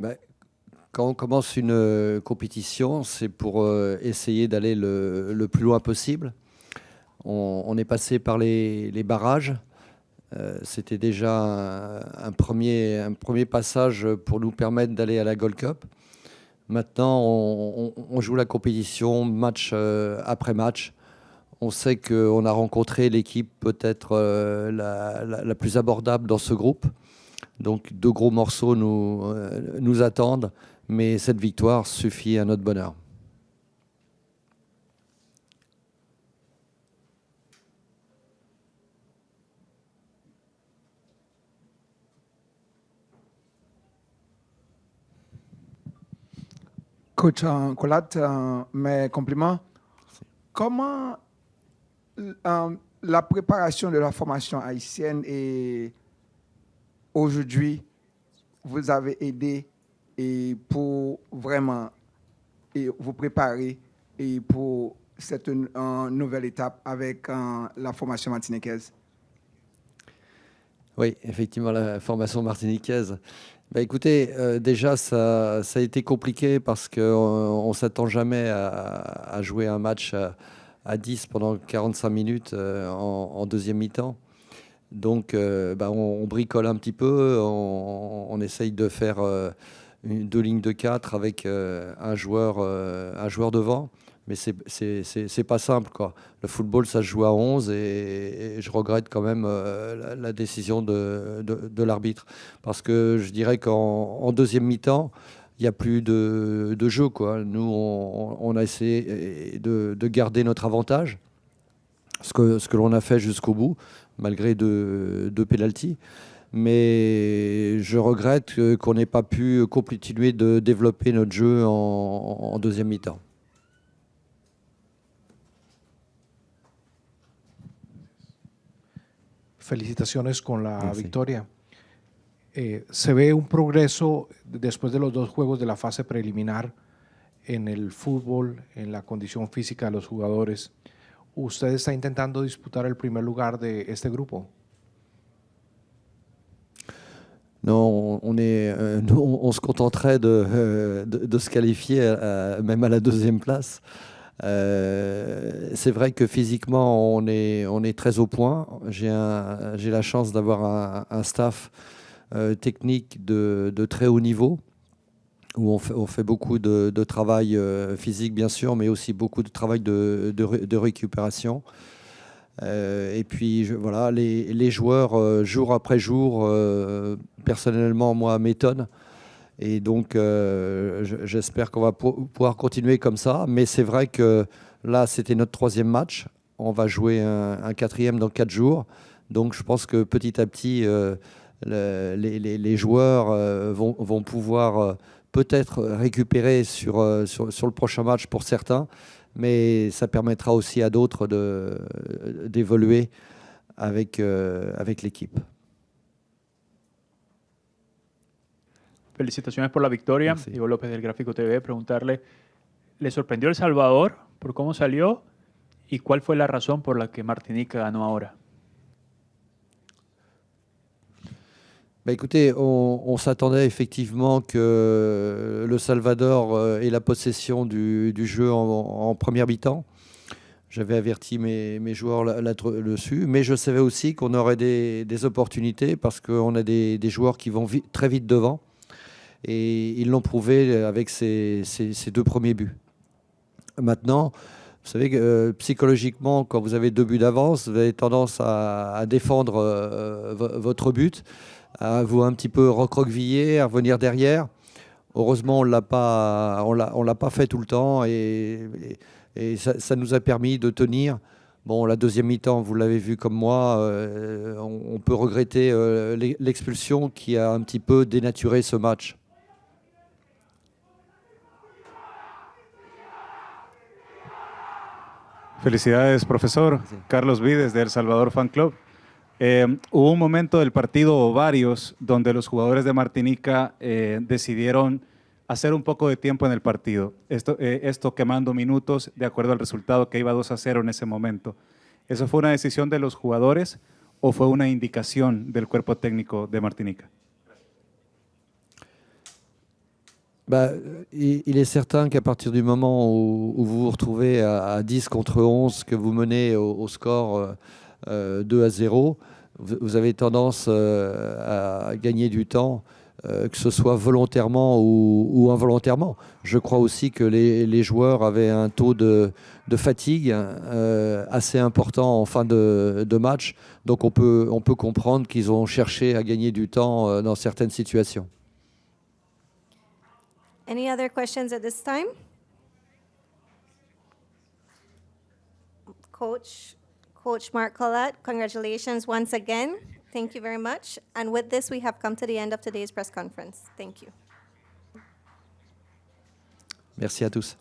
Bah, quand on commence une compétition, c'est pour essayer d'aller le plus loin possible. On est passé par les barrages. C'était déjà un premier passage pour nous permettre d'aller à la Gold Cup. Maintenant, on joue la compétition match après match. On sait qu'on a rencontré l'équipe peut-être la plus abordable dans ce groupe. Donc, deux gros morceaux nous attendent, mais cette victoire suffit à notre bonheur. Coach Colat, mes compliments. Comment la préparation de la formation haïtienne et aujourd'hui vous avez aidé et pour vraiment vous préparer et pour cette nouvelle étape avec la formation martiniquaise? Oui, effectivement, la formation martiniquaise. Bah, écoutez, déjà, ça a été compliqué parce qu'on ne s'attend jamais à jouer un match à 10 pendant 45 minutes en deuxième mi-temps. Donc, bah, on bricole un petit peu, on essaye de faire deux lignes de 4 avec un joueur devant. Mais c'est pas simple, quoi. Le football, ça se joue à 11 et je regrette quand même la décision de l'arbitre. Parce que je dirais qu'en deuxième mi-temps, il n'y a plus de jeu, quoi. Nous, on a essayé de garder notre avantage, ce que l'on a fait jusqu'au bout, malgré deux pénaltys. Mais je regrette qu'on n'ait pas pu continuer de développer notre jeu en deuxième mi-temps. Felicitaciones con la Merci. victoria. Se ve un progreso después de los dos juegos de la fase preliminar en el fútbol, en la condición física de los jugadores. ¿Usted está intentando disputar el primer lugar de este grupo? Non, on se contenterait de se qualifier même à la deuxième place. C'est vrai que physiquement, on est très au point. J'ai la chance d'avoir un staff technique de très haut niveau, où on fait beaucoup de travail physique, bien sûr, mais aussi beaucoup de travail de récupération. Et puis, voilà, les joueurs, jour après jour, personnellement, moi, m'étonnent. Et donc, j'espère qu'on va pouvoir continuer comme ça. Mais c'est vrai que là, c'était notre troisième match. On va jouer un quatrième dans 4 jours. Donc, je pense que petit à petit, les joueurs vont pouvoir peut-être récupérer sur le prochain match pour certains. Mais ça permettra aussi à d'autres d'évoluer avec l'équipe. Felicitaciones por la victoria. Merci. Diego López del Gráfico TV, preguntarle, ¿le sorprendió El Salvador por cómo salió y cuál fue la razón por la que Martinica ganó ahora? Bah écoutez, on s'attendait effectivement que le Salvador ait la possession du jeu en première mi-temps. J'avais averti mes joueurs là-dessus, mais je savais aussi qu'on aurait des opportunités parce qu'on a des joueurs qui vont très vite devant. Et ils l'ont prouvé avec ces deux premiers buts. Maintenant, vous savez que psychologiquement, quand vous avez 2 buts d'avance, vous avez tendance à défendre votre but, à vous un petit peu recroqueviller, à revenir derrière. Heureusement, on l'a pas fait tout le temps et ça nous a permis de tenir. Bon, la deuxième mi-temps, vous l'avez vu comme moi, on peut regretter l'expulsion qui a un petit peu dénaturé ce match. Felicidades, profesor. Sí. Carlos Vides, de El Salvador Fan Club. Hubo un momento del partido, o varios, donde los jugadores de Martinica decidieron hacer un poco de tiempo en el partido. Esto quemando minutos de acuerdo al resultado que iba 2-0 en ese momento. ¿Eso fue una decisión de los jugadores o fue una indicación del cuerpo técnico de Martinica? Il est certain qu'à partir du moment où vous vous retrouvez à 10 contre 11, que vous menez au score 2-0, vous avez tendance à gagner du temps, que ce soit volontairement ou involontairement. Je crois aussi que les joueurs avaient un taux de fatigue assez important en fin de match. Donc on peut comprendre qu'ils ont cherché à gagner du temps dans certaines situations. Any other questions at this time? Coach Mark Collette, congratulations once again. Thank you very much. And with this, we have come to the end of today's press conference. Thank you. Merci à tous.